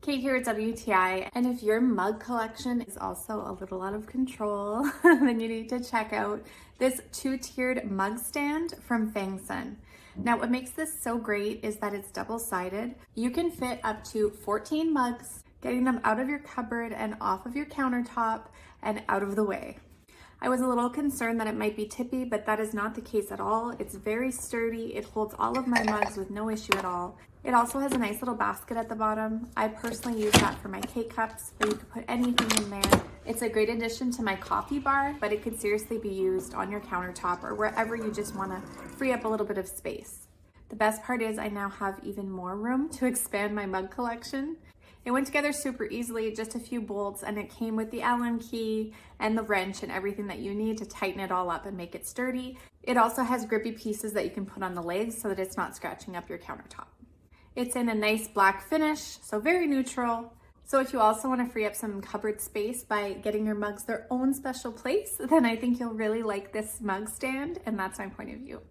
Kate here at WTI, and if your mug collection is also a little out of control, then you need to check out this two-tiered mug stand from FANGSUN. Now, what makes this so great is that it's double-sided. You can fit up to 14 mugs, getting them out of your cupboard and off of your countertop and out of the way. I was a little concerned that it might be tippy, but that is not the case at all. It's very sturdy. It holds all of my mugs with no issue at all. It also has a nice little basket at the bottom. I personally use that for my K-cups, but you could put anything in there. It's a great addition to my coffee bar, but it could seriously be used on your countertop or wherever you just want to free up a little bit of space. The best part is I now have even more room to expand my mug collection. It went together super easily, just a few bolts, and it came with the Allen key and the wrench and everything that you need to tighten it all up and make it sturdy. It also has grippy pieces that you can put on the legs so that it's not scratching up your countertop. It's in a nice black finish, so very neutral. So if you also want to free up some cupboard space by getting your mugs their own special place, then I think you'll really like this mug stand, and that's my point of view.